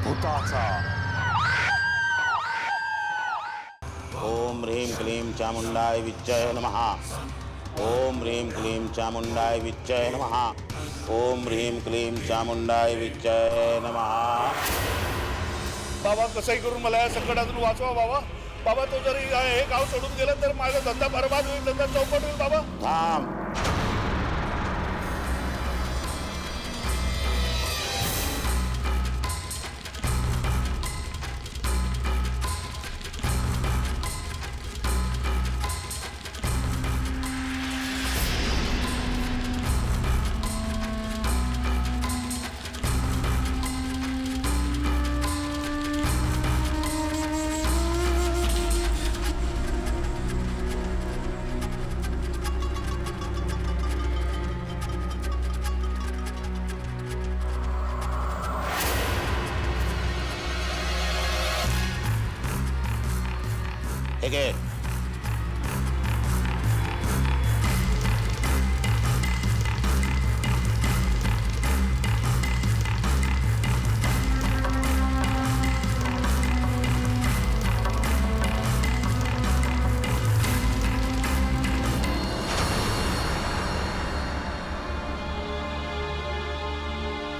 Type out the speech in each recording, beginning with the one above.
भूताचा. ओम ह्रीं क्लीं चामुंडाय विच्चय नमः. ओम ह्रीं क्लीं चामुंडाय विच्चय नमः. ओम ह्रीं क्लीं चामुंडाय विच्चय नमः. बाबा कसंही करून मला या संकटातून वाचवा बाबा. बाबा तो जरी हे गाव सोडून गेलं तर माझा धंदा बरबाद होईल, धंदा चौपट होईल बाबा. थांब. ठीक आहे.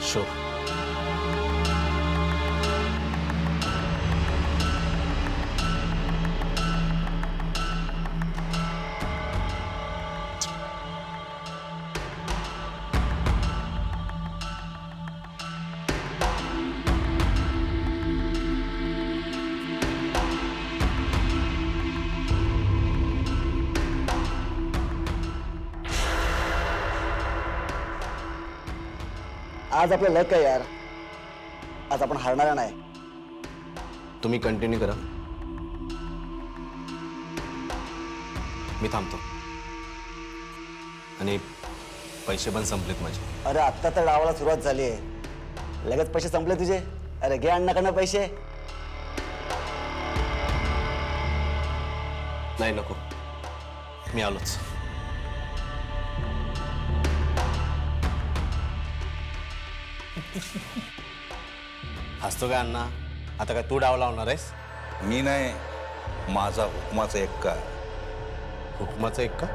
शो आज आपलं लक आहे यार. आज आपण हारणार नाही. तुम्ही कंटिन्यू करा, मी थांबतो. आणि पैसे पण संपलेत माझे. अरे आत्ता तर डावाला सुरुवात झाली आहे, लगेच पैसे संपले तुझे. अरे घे अण्णाकडनं पैसे. नाही नको, मी आलोच. हसतो काय अण्णा? आता काय तू डाव लावणार आहेस? मी नाही, माझा हुकमाचा एक्का. हुकमाचा एक का?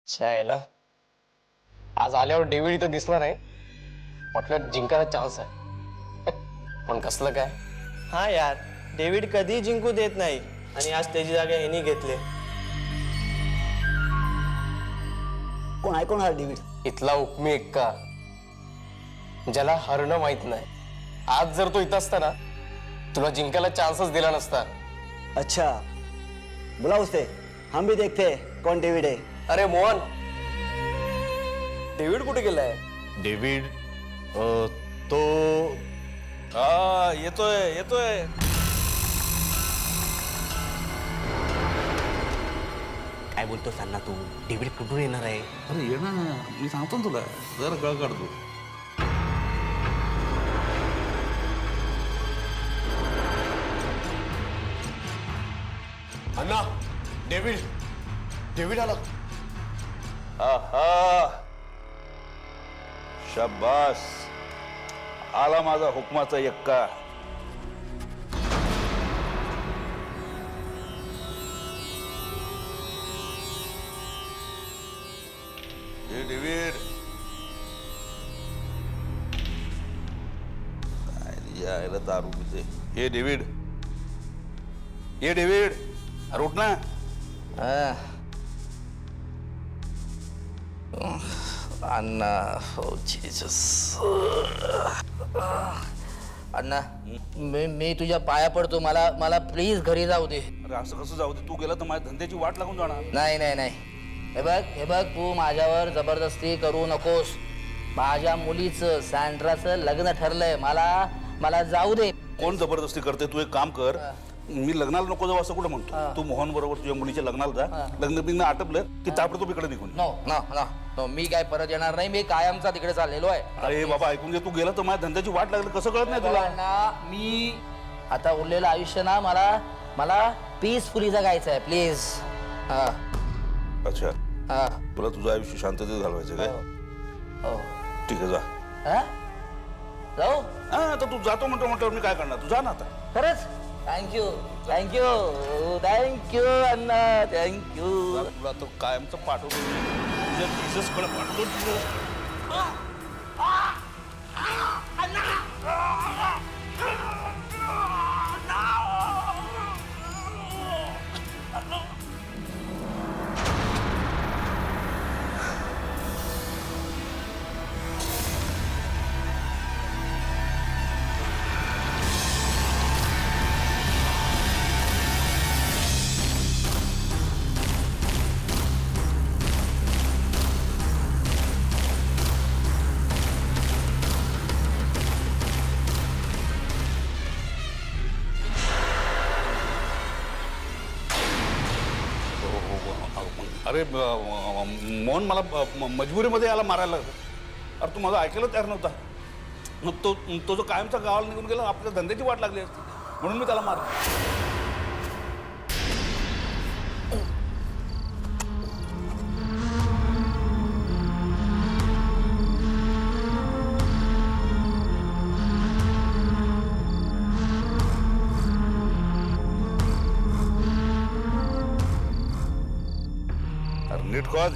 शायला आज आल्यावर डेव्हिड इथं दिसला नाही. म्हटलं जिंकायला चान्स आहे. पण कसलं काय? हा यार, डेव्हिड कधी जिंकू देत नाही आणि आज त्याची जागा ह्यानी घेतली. कोण आहे कोण हा डेव्हिड? इथला हुकमी एक्का, ज्याला हरणं माहित नाही. आज जर तो इथं असता ना, तुला जिंकायला चान्सच दिला नसता. अच्छा, बुलाओ उसे, हम भी देखते हैं कौन डेव्हिड है. अरे मोहन, डेव्हिड कुठे गेलाय? डेव्हिड तो हा येतोय येतोय. काय बोलतोस अण्णा तू? डेव्हिड कुठून येणार आहे? अरे ये ना, मी सांगतो ना तुला, जरा गळ काढतो. अण्णा, डेव्हिड डेव्हिड आला. आहा, शाबास, आला माझा हुकमाचा एक्का. हे डेव्हिड काय यायला दारू पिते. हे डेव्हिड अरे उठ ना. अण्णा हो जीसस. अण्णा मी तुझ्या पाया पडतो, मला मला प्लीज घरी जाऊ दे. अरे असं कसं जाऊ दे, तू गेला तर माझ्या धंद्याची वाट लागून जाणार. नाही नाही नाही, हे बघ तू माझ्यावर जबरदस्ती करू नकोस. माझ्या मुलीचं सँड्राचं लग्न ठरलंय, मला जाऊ दे. कोण जबरदस्ती करते? तू एक काम कर, मी लग्नाला नको जाऊ असं कुठं म्हणतो. तू मोहन बरोबर तुझ्या मुलीच्या लग्नाला जा. लग्न बिग्न आटपलं की ताबडतोब इकडे निघून. नो नो नो नो, मी काय परत येणार नाही. मी कायमचा तिकडे चाललेलो आहे. अरे बाबा ऐकून घे, तू गेला तर माझ्या धंद्याची वाट लागली, कसं कळत नाही तुला? अण्णा मी आता उरलेलं आयुष्य ना मला पीसफुली जगायचं आहे, प्लीज. हा अच्छा, हा तुला तुझं आयुष्य शांततेत घालवायचं काय? हो. ठीक आहे, जा. हा? जाऊ हा तर तू जातो म्हटल्यावर मी काय करणार? तू जा ना आता. खरंच. थँक्यू अण्णा, थँक्यू. तुला तो कायमचं पाठवतो तुझ्या जीससकडे पाठवतो तुझं. अरे मोहन मला मजबुरीमध्ये याला मारायला लागलं. अरे तू माझं ऐकायला तयार नव्हता. मग तो जो कायमचा गावाला निघून गेला, आपल्या धंद्याची वाट लागली असती म्हणून मी त्याला मारलं. नीट कॉज.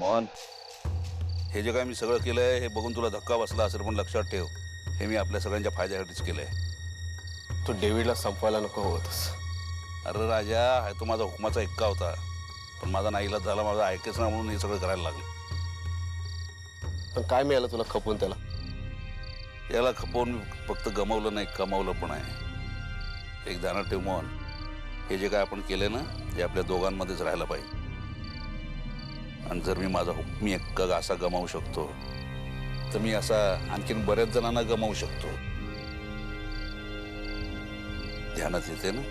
मोहन, हे जे काय मी सगळं केलंय हे बघून तुला धक्का बसला असेल, पण लक्षात ठेव, हे मी आपल्या सगळ्यांच्या फायद्यासाठीच केलंय. तू डेव्हिडला संपवायला नको होतस. अरे राजा, हा तो माझा हुकमाचा एक्का होता, पण माझा नाईलाज झाला, माझा ऐकेच ना म्हणून हे सगळं करायला लागलं. पण काय मिळालं तुला खपून त्याला? याला खपवून मी फक्त गमावलं नाही, कमावलं पण आहे. एक ध्यानात ठेव मोहन, हे जे काय आपण केलंय ना, हे आपल्या दोघांमध्येच राहायला पाहिजे. आणि जर मी माझा हुकमी एक्का असा गमावू शकतो, तर मी असा आणखीन बऱ्याच जणांना गमावू शकतो. ध्यानात येते ना?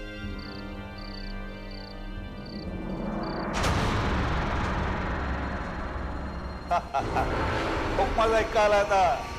हुकमाचा एक्का आला आता.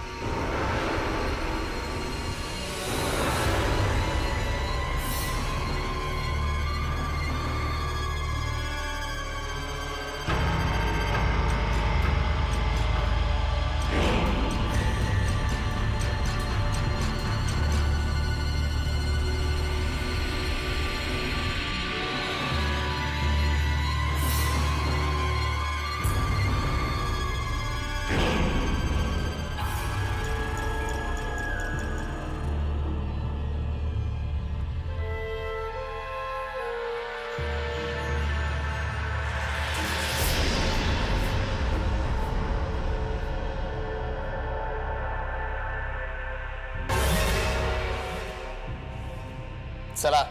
चला,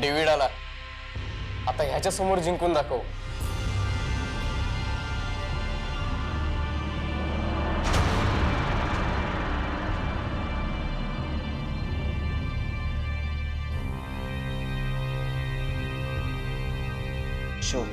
डेव्हिड आला, आता ह्याच्या समोर जिंकून दाखव. शो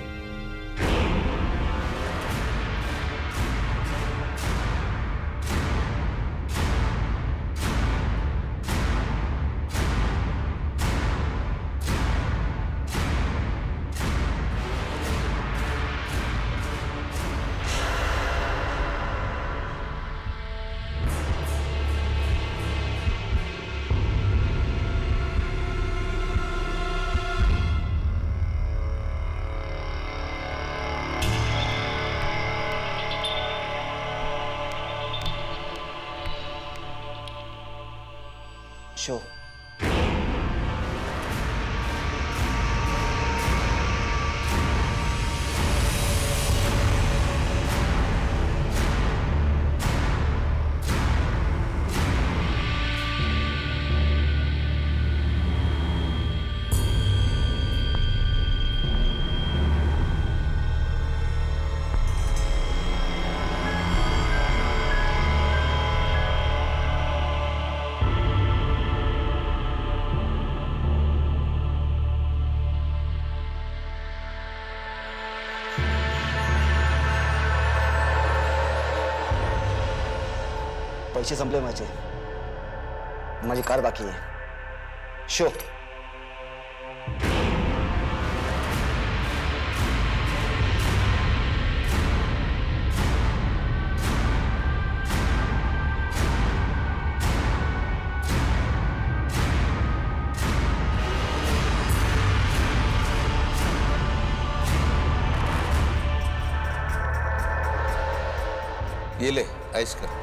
शो पैसे संपले माझे, माझी कार बाकी आहे. शो ये ले आइस कर.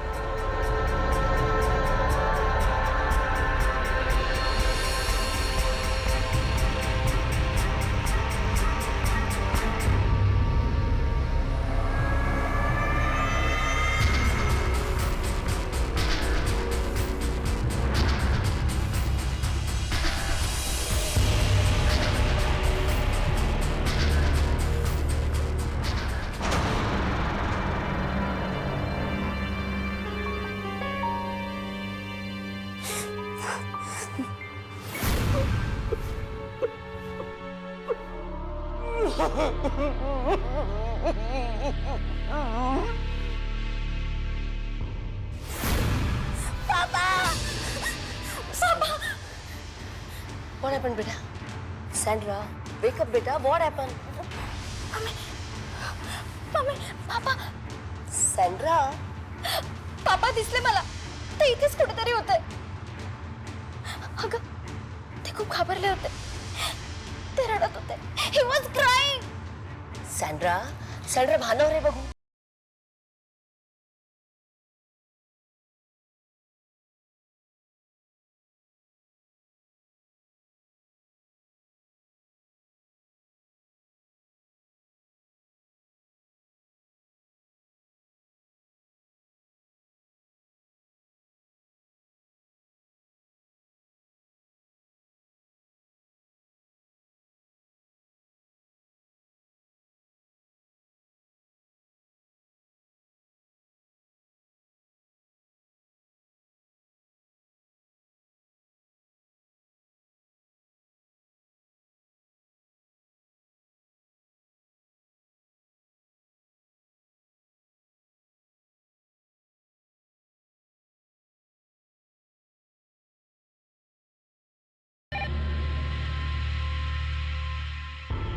What happened, beta? Sandra, wake up, beta. What happened? Mummy, Papa. Sandra. पापा दिसले मला. ते इथेच कुठेतरी होते. अगं, ते खूप घाबरले होते. ते रडत होते. He was crying. Sandra, Sandra, भानव रे बघू.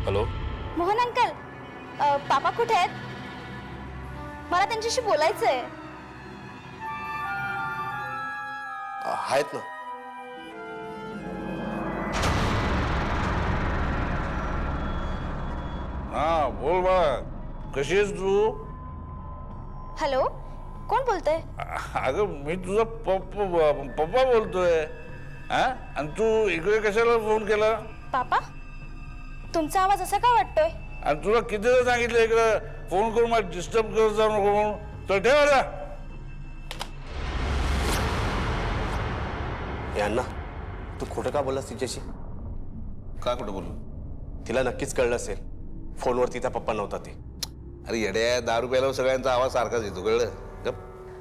हॅलो. मोहन अंकल, पापा कुठे आहेत? मला त्यांच्याशी बोलायचंय. आहेत ना. हा बोल बाळा, कशी आहेस तू? हॅलो, कोण बोलतंय? अगं मी तुझा पप्पा बोलतोय. हा, आणि तू इकडे कशाला फोन केला? पापा, तुमचा आवाज असा का वाटतोय? आणि तुला कितीदा सांगितलं इकडं फोन करून मला डिस्टर्ब करत जाऊ नको म्हणून. तर ठेव आता. यांना तू खोटं का बोललास तिच्याशी? का कुठं बोलू? तिला नक्कीच कळलं असेल फोनवर तिचा पप्पा नव्हता ते. अरे येड्या, दारू प्यायला सगळ्यांचा आवाज सारखाच येतो, कळलं? गप.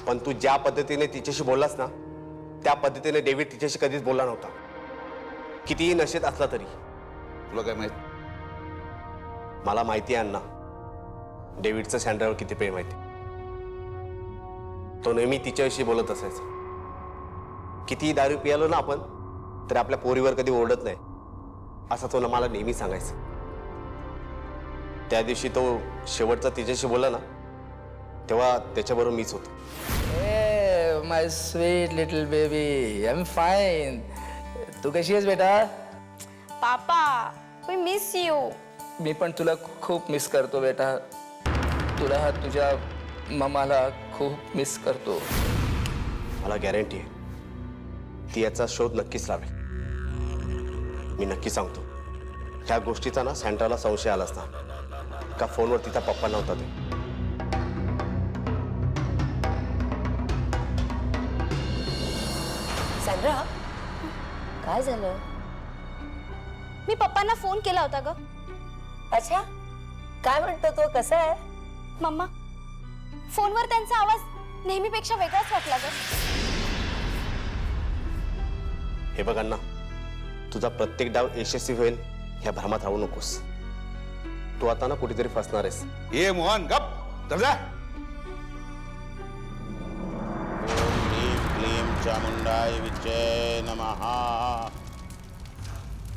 पण तू ज्या पद्धतीने तिच्याशी बोललास ना, त्या पद्धतीने डेव्हिड तिच्याशी कधीच बोलला नव्हता, कितीही नशेत असला तरी. तुला काय माहित? मला माहिती आहे अण्णा, डेव्हिडचं सँड्रावर किती प्रेम माहिती. तो नेहमी तिच्याविषयी बोलत असायचा. कितीही दारू पियालो ना आपण तर आपल्या पोरीवर कधी ओरडत नाही, असं तो मला नेहमी सांगायचा. त्या दिवशी तो शेवटचा तिच्याशी बोलला ना, तेव्हा त्याच्याबरोबर मीच होतो. My sweet little baby, I am fine. तू कशी आहेस बेटा? पापा, वी मिस यू. मी पण तुला खूप मिस करतो बेटा. तुला तुझ्या मम्माला खूप मिस करतो. मला गॅरंटी आहे ती याचा शोध नक्कीच लावेल. मी नक्की सांगतो, ह्या गोष्टीचा ना सँड्राला संशय आला असता का फोनवर तिचा पप्पा नव्हता ते. सँड्रा, काय झालं? मी पप्पांना फोन केला होता ग. अच्छा, काय म्हणतो तो? कसा आहे? मम्मा, फोनवर त्यांचा आवाज नेहमीपेक्षा वेगळाच वाटला ग. हे बघ अण्णा, तुझा प्रत्येक डाव यशस्वी होईल ह्या भ्रमात राहू नकोस. तू आता ना कुठेतरी फसणार आहेस. ये मोहन गप दर्जा. ओम ह्रीं क्लीं चामुंडाय विच्चे नमः.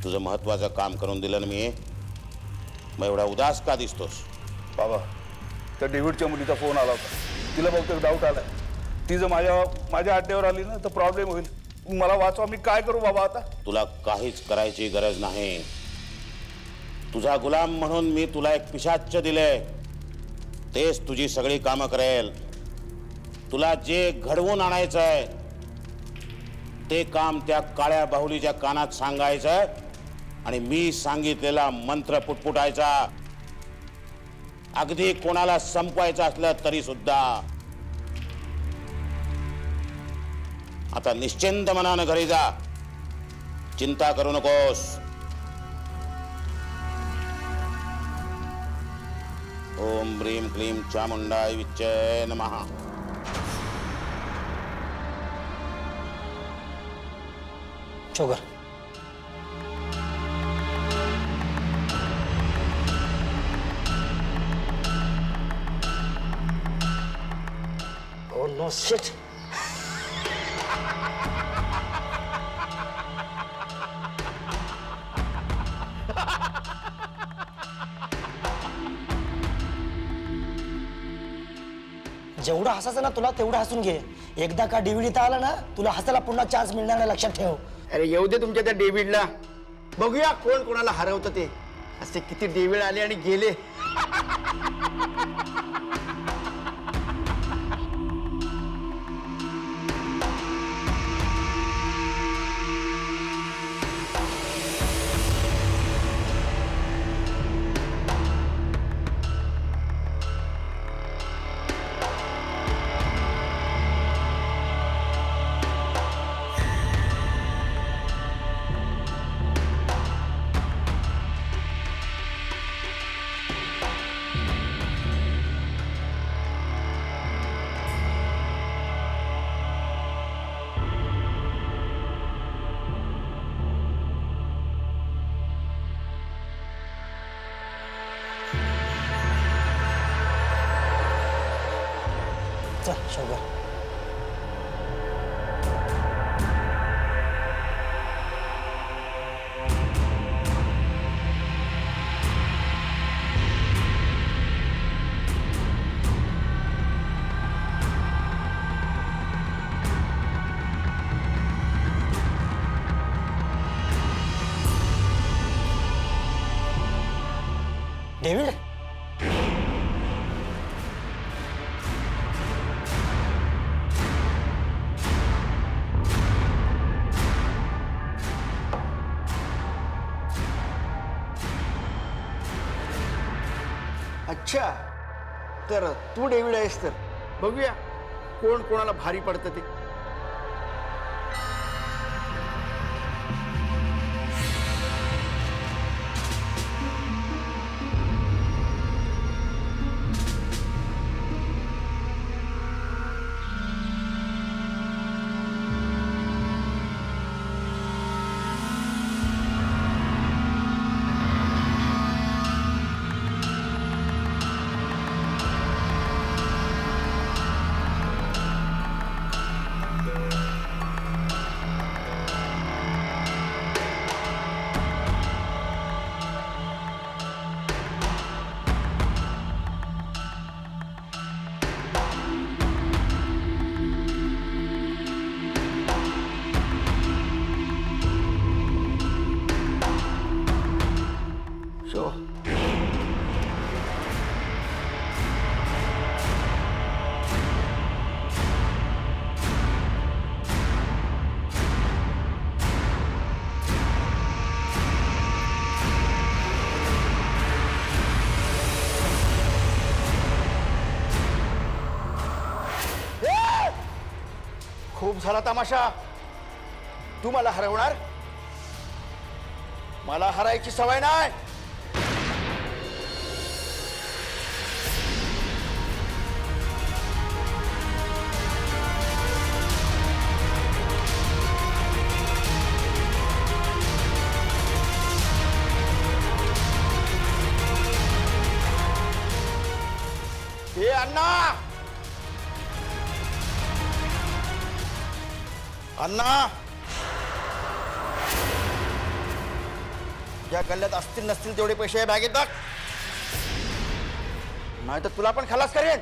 तुझं महत्वाचं काम करून दिलं ना मी. मग एवढा उदास का दिसतोस? बाबा, त्या डेव्हिडच्या मुलीचा फोन आला होता. तिला बहुतेक डाऊट आलाय. ती जर माझ्या अड्ड्यावर आली ना तर प्रॉब्लेम होईल. मला वाचवा. मी काय करू बाबा आता? तुला काहीच करायची गरज नाही. तुझा गुलाम म्हणून मी तुला एक पिशाच्च दिले. तेच तुझी सगळी कामं करेल. तुला जे घडवून आणायचं आहे ते काम त्या काळ्या बाहुलीच्या कानात सांगायचं आणि मी सांगितलेला मंत्र पुटपुटायचा. अगदी कोणाला संपवायचं असलं तरी सुद्धा. आता निश्चिंत मनानं घरी जा. चिंता करू नकोस. ओम ह्रीं क्लीं चामुंडाय विच्चे नमः. शुगर. Oh no shit. जेवढं हसायचं ना तुला तेवढं हसून घे. एकदा का DVD आला ना तुला हसायला पुन्हा चान्स मिळणार नाही, लक्षात ठेव. अरे येऊ दे तुमच्या त्या डेव्हिडला. बघूया कोण कोणाला हरवतं ते. असे किती डेव्हिड आले आणि गेले. चल शुगर. डेव्हिड, अच्छा, तर तू डेव्हिड आहेस. तर बघूया कोण कोणाला भारी पडतं ते. खूप झाला तमाशा. तू मला हरवणार? मला हरायची सवय नाही. हे अण्णा, अण्णा, या गल्ल्यात असतील नसतील तेवढे पैसे बॅगेत टाक, नाही तर तुला पण खलास करेन.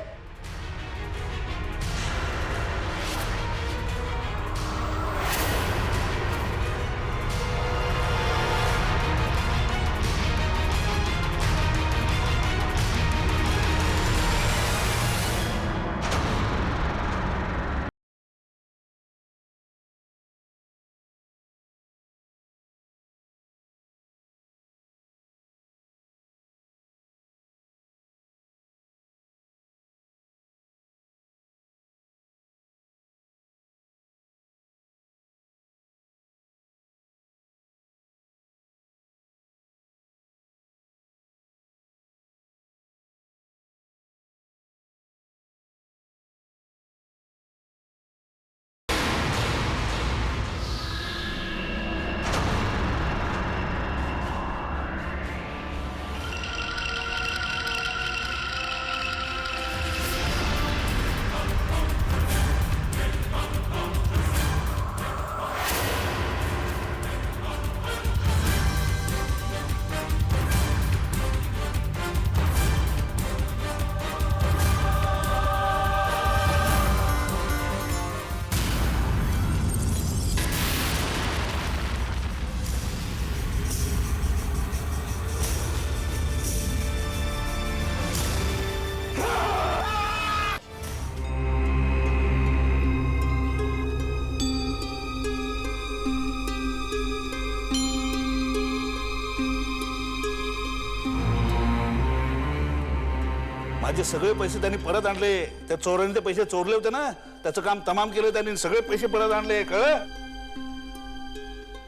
माझे सगळे पैसे त्यांनी परत आणले. त्या चोरांनी ते पैसे चोरले होते ना, त्याचं काम तमाम केलं त्यांनी. सगळे पैसे परत आणले. कळ?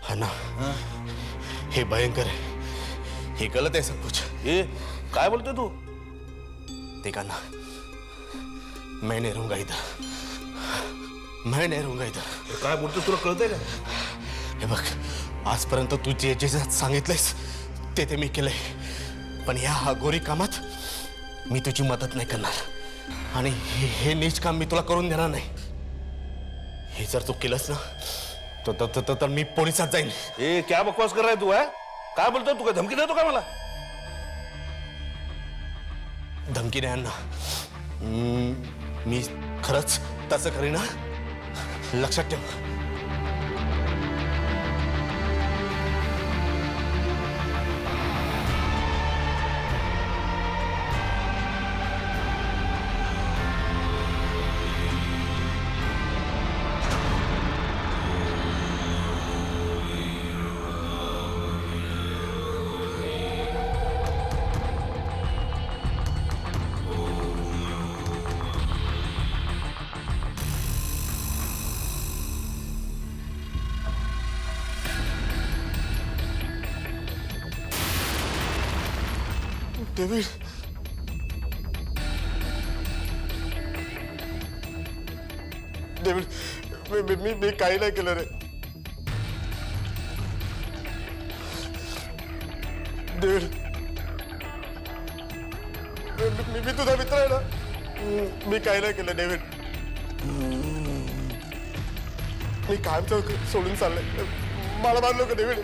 हा ना, हे भयंकर आहे. हे गलत आहे सब कुछ. हे काय बोलतोय तू? देखा ना, मैं नहीं रहूंगा इधर. मैं नहीं रहूंगा इधर. काय बोलतोय तुला कळतंय का? हे बघ, आजपर्यंत तू जे जे सांगितलंयस ते ते मी केलंय, पण या अघोरी कामात मी तुझी मदत नाही करणार. आणि हे नीच काम मी तुला करून देणार नाही. हे जर तू केलंस ना तर मी पोलिसात जाईन. ए, क्या बकवास कर रहा है तू? है काय बोलतोय तू? काय धमकी देतो का मला? धमकी नाही ना, मी खरंच तसं करीन ना, लक्षात ठेव. डेव्हिड, डेव्हिड, मी काही नाही केलं रे. डेव्हिड, मी तुझा मित्र आहे ना. मी काही नाही केलं डेव्हिड. मी कायमचं सोडून चाललंय. मला मारलो का डेव्हिड?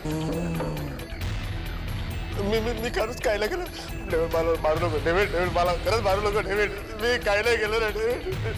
मी खरंच काय नाही केलं. डेव्हिड, मला मारू नको. डेव्हिड, मला खरंच मारू नको. डेव्हिड, मी काय नाही केलं रे. डेव्हिड,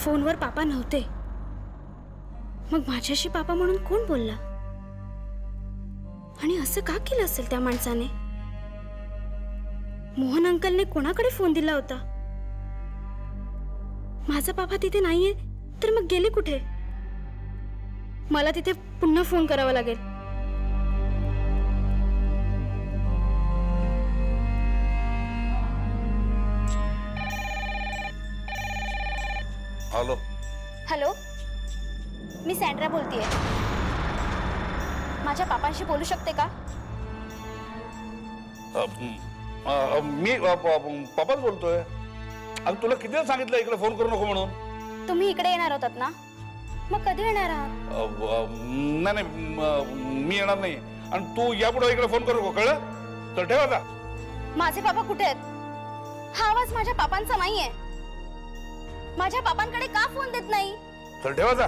फोनवर पापा नव्हते. मग माझ्याशी पापा म्हणून कोण बोलला? आणि असं का केलं असेल त्या माणसाने? मोहन अंकलने कोणाकडे फोन दिला होता? माझा पापा तिथे नाहीये तर मग गेले कुठे? मला तिथे पुन्हा फोन करावा लागेल. हॅलो. हॅलो, मी सँड्रा बोलतेय. माझ्या पापांशी बोलू शकते का? मी पप्पाच बोलतोय. अगं तुला किती वेळा सांगितलं इकडे फोन करू नको म्हणून. तुम्ही इकडे येणार होतात ना, मग कधी येणार आहात? नाही मी येणार नाही. आणि तू यापुढे इकडे फोन करू नको, कळलं? तर ठेव आता. माझे पापा कुठे आहेत? हा आवाज माझ्या पापांचा नाहीये. माझ्या पापांकडे का फोन देत नाही? तर ठेव आता.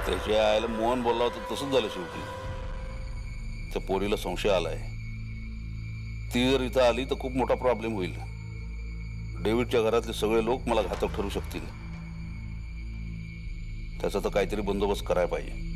त्याच्या आईला मोहन बोलला होता तसंच झालं शेवटी. त्या पोरीला संशय आलाय. ती जर इथं आली तर खूप मोठा प्रॉब्लेम होईल. डेव्हिडच्या घरातले सगळे लोक मला घातक ठरू शकतील. त्याचा तर काहीतरी बंदोबस्त करायला पाहिजे.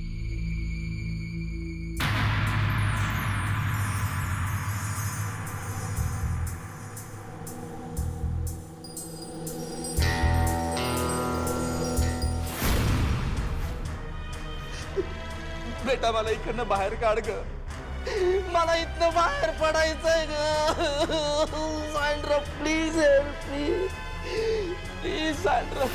बेटा मला इकडनं बाहेर काढ ग. मला इथनं बाहेर पडायचंय ग. Sandra please help me. Please Sandra.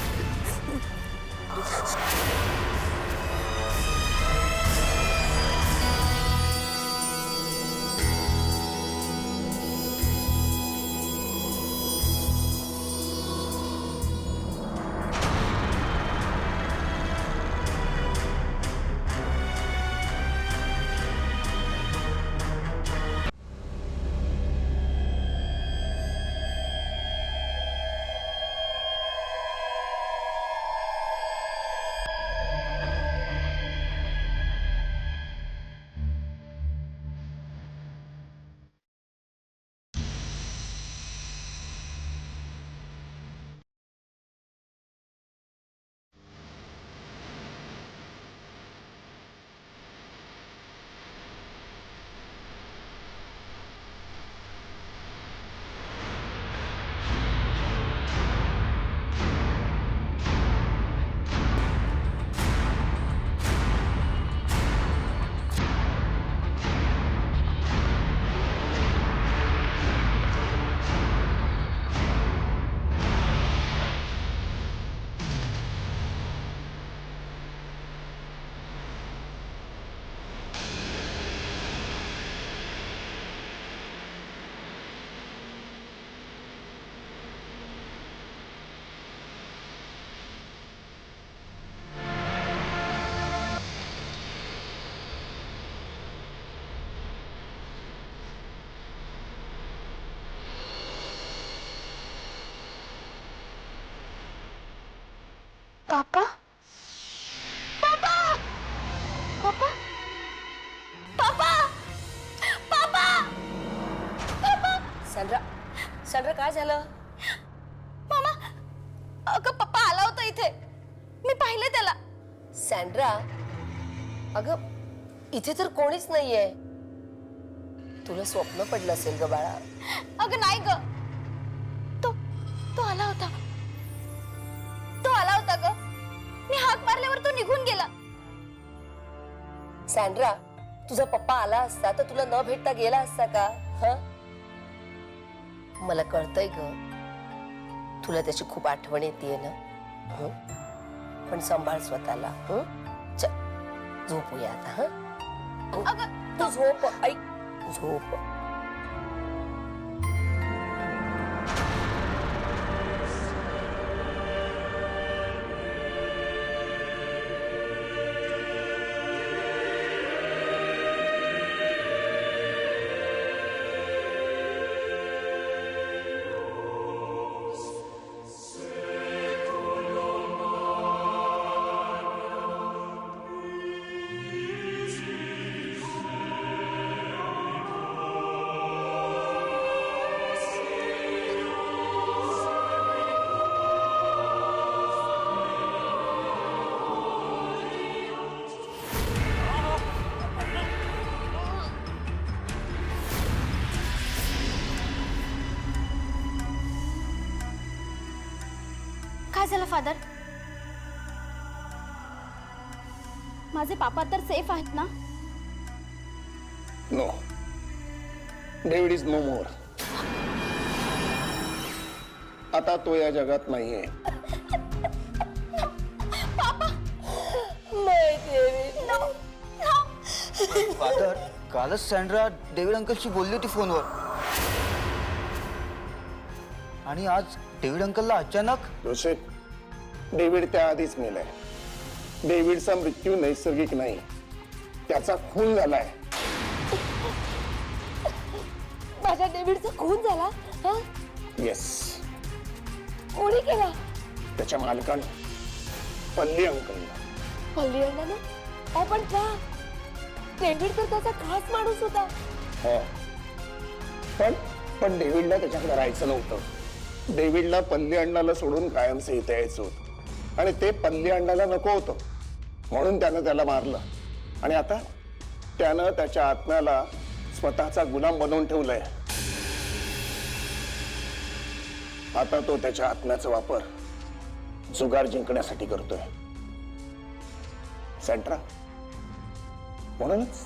Papa, papa, papa, papa, papa, papa. Sandra, Sandra काय झालं? मामा, अगं पप्पा आला होता इथे. मी पाहिले त्याला. सँड्रा, अगं इथे तर कोणीच नाहीये. तुला स्वप्न पडलं असेल ग बाळा. अगं नाही ग. तो आला होता. तो आला होता ग. मी हाक मारल्यावर तो निघून गेला. सँड्रा, तुझा पप्पा आला असता तर तुला न भेटता गेला असता का? हं? मला कळतंय ग, तुला त्याची खूप आठवण येते ना. हं? पण सांभाळ स्वतःला. हं? चल झोपूया आता. हं? अगं तू झोप. ऐक, झोप. काय झालं फादर? माझे पापा तर सेफ आहेत ना? नो, डेव्हिड इज नो मोर. आता तो या जगात नाहीये. फादर, कालच सँड्रा डेव्हिड अंकलशी बोलली होती फोनवर, आणि आज डेव्हिड अंकलला अचानक. जोसेफ, डेव्हिड त्याआधीच मेलाय. डेव्हिडचा मृत्यू नैसर्गिक नाही, त्याचा खून झालाय. माझ्या डेव्हिडचा खून झाला? येस, कोणी केला? त्याच्या मालकानं, पल्ली अंकलनं. पल्ली अण्णा ना? पण का? डेव्हिड तर त्याचा खास माणूस होता. हो, पण डेव्हिडला त्याच्याकडे राहायचं नव्हतं. डेव्हिडला पल्ली अण्णाला सोडून कायमचं इथे यायचं होतं, आणि ते पल्ली अण्णाला नको होतं, म्हणून त्यानं त्याला मारलं. आणि आता त्यानं त्याच्या आत्म्याला स्वतःचा गुलाम बनवून ठेवलाय. आता तो त्याच्या आत्म्याचा वापर जुगार जिंकण्यासाठी करतोय. सँड्रा, म्हणूनच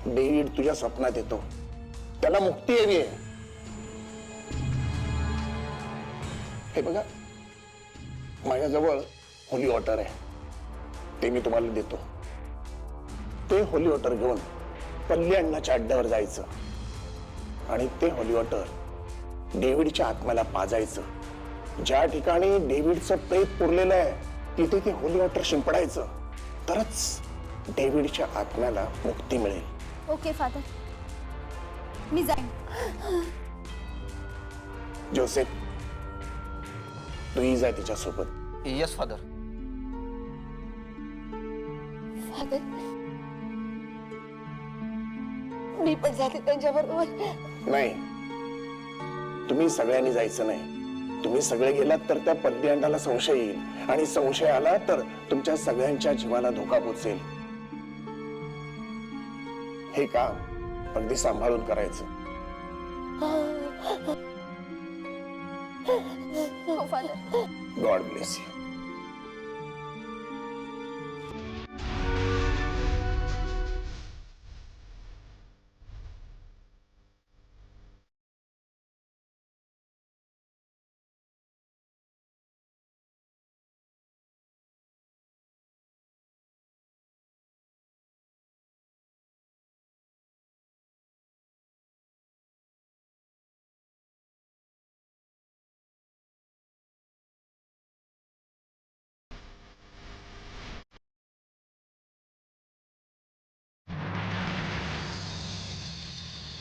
डेव्हिड तुझ्या स्वप्नात येतो. त्याला मुक्ती हवी आहे. हे बघा, माझ्याजवळ होली वॉटर आहे, ते मी तुम्हाला देतो. ते होली वॉटर घेऊन पल्ली अण्णाच्या अड्ड्यावर जायचं, आणि ते होली वॉटर डेव्हिडच्या आत्म्याला पाजायचं. ज्या ठिकाणी डेव्हिडचं प्रेत पुरलेलं आहे तिथे ते होली वॉटर शिंपडायचं. तरच डेव्हिडच्या आत्म्याला मुक्ती मिळेल. ओके फादर, मी जाईन. जोसेफ, तूही जाय तिच्यासोबत. Yes father. फादर, मी पण जाते त्यांच्याबरोबर. नाही, तुम्ही सगळ्यांनी जायचं नाही. तुम्ही सगळे गेलात तर त्या पल्ली अण्णाला संशय येईल, आणि संशय आला तर तुमच्या सगळ्यांच्या जीवाला धोका पोचेल. हे काम अगदी सांभाळून करायचं. हो फादर. God bless you.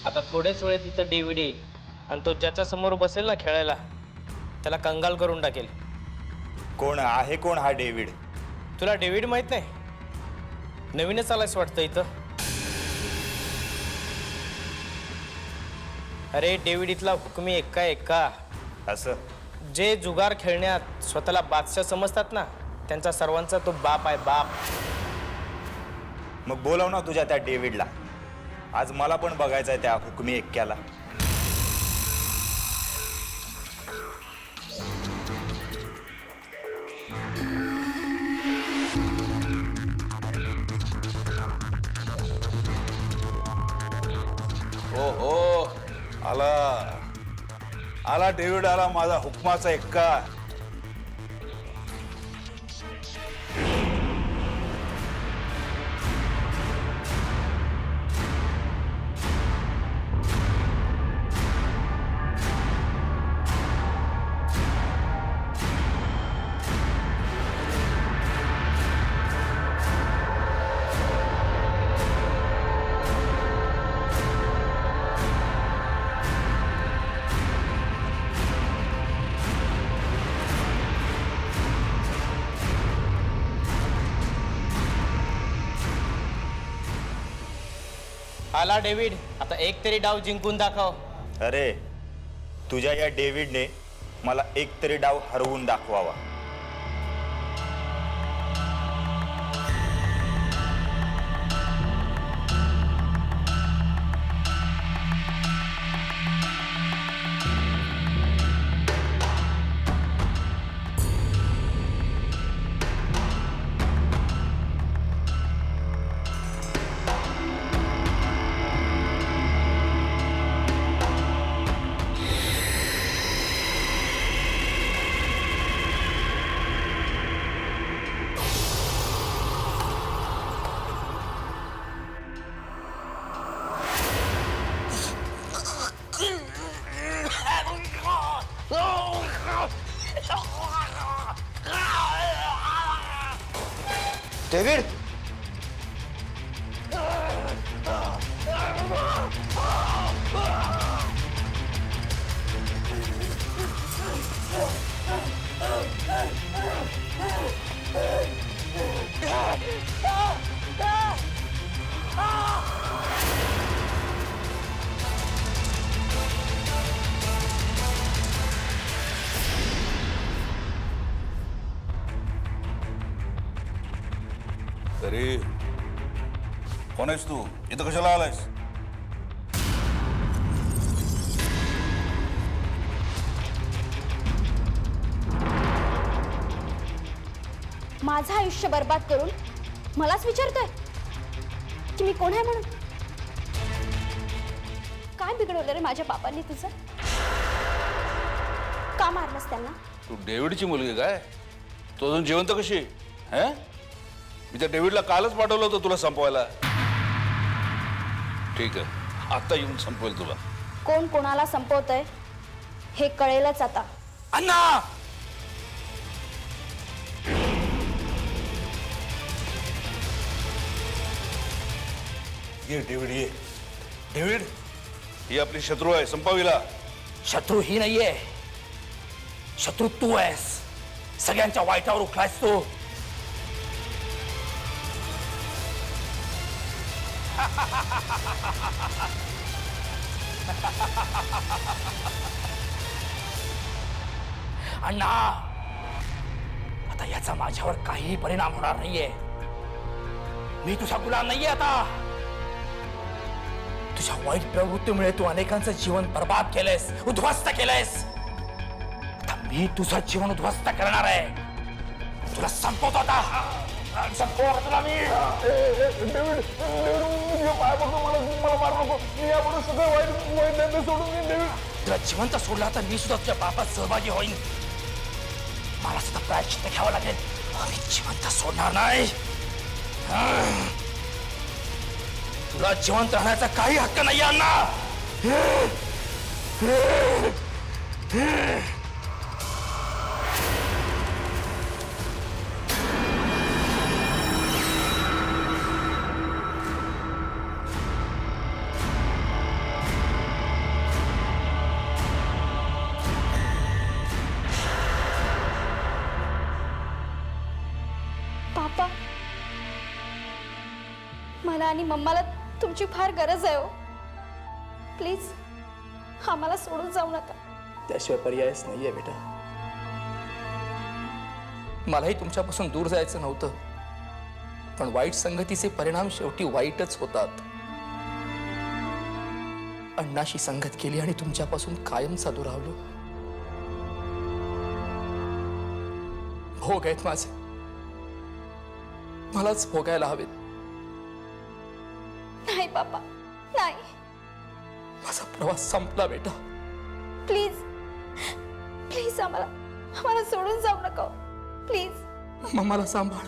आता थोड्याच वेळेत तिथं डेव्हिड येईल, आणि तो ज्याच्या समोर बसेल ना खेळायला, त्याला कंगाल करून टाकेल. कोण आहे? कोण हा डेव्हिड? तुला डेव्हिड माहित नाही? नवीनच आलायस वाटतं इथं. अरे डेव्हिड इथला हुकमी एक्का. असं? जे जुगार खेळण्यात स्वतःला बादशाह समजतात ना, त्यांचा सर्वांचा तो बाप आहे, बाप. मग बोलव ना तुझ्या त्या डेव्हिडला. आज मला पण बघायचं आहे त्या हुकमी एक्क्याला. हो, आला डेव्हिड, आला माझा हुकमाचा एक्का. आला डेव्हिड, आता एक तरी डाव जिंकून दाखव. अरे, तुझ्या या डेव्हिडने मला एक तरी डाव हरवून दाखवावा. डेव्हिड तरी कोण आहेस तू इथं कशाला आलायस? माझं आयुष्य बर्बाद करून मलाच विचारतोय की मी कोण आहे म्हणून? काय बिघडवलं रे माझ्या बाबांनी तुझं? का मारलंस त्यांना? तू डेव्हिडची मुलगी काय? तो अजून जिवंत कशी आहे? मी त्या डेव्हिडला कालच पाठवलं होतं तुला संपवायला. ठीक आहे, आता येऊन संपवेल तुला. कोण कोणाला संपवतंय हे कळेलच आता. अण्णा ये डेव्हिड ये. डेव्हिड ही आपली शत्रू आहे, संपविला. शत्रू ही नाहीये, शत्रू तू आहेस. सगळ्यांच्या वाईटावर उठलायस तू. अण्णा आता याचा माझ्यावर काहीही परिणाम होणार नाहीये. मी तुझा गुलाम नाहीये. आता तुझ्या वाईट प्रवृत्तीमुळे तू अनेकांचं जीवन बर्बाद केलंयस, उद्ध्वस्त केलंयस. आता मी तुझं जीवन उद्ध्वस्त करणार आहे. तुला संपवतो आता. संपवतो तुला मी. तुला जिवंत सोडला तर मी सुद्धा तुझ्या पापात सहभागी होईन. मला सुद्धा प्रायश्चित्त घ्यावं लागेल. मी जिवंत सोडणार नाही. तुला जिवंत राहण्याचा काही हक्क नाही अण्णा. पापा, मला आणि मम्माला तुमची फार गरज आहे हो. प्लीज आम्हाला सोडून जाऊ नका. त्याशिवाय पर्यायच नाहीये बेटा. मलाही तुमच्यापासून दूर जायचं नव्हतं, पण वाईट संगतीचे परिणाम शेवटी वाईटच होतात. अण्णाशी संगत केली आणि तुमच्यापासून कायमचा दूर राहिलो. भोग आहेत माझे, मलाच भोगायला हवेत. नाही पापा, नाही. माझा प्रवास संपला बेटा. प्लीज प्लीज आम्हाला सोडून जाऊ नका. प्लीज मम्माला सांभाळ.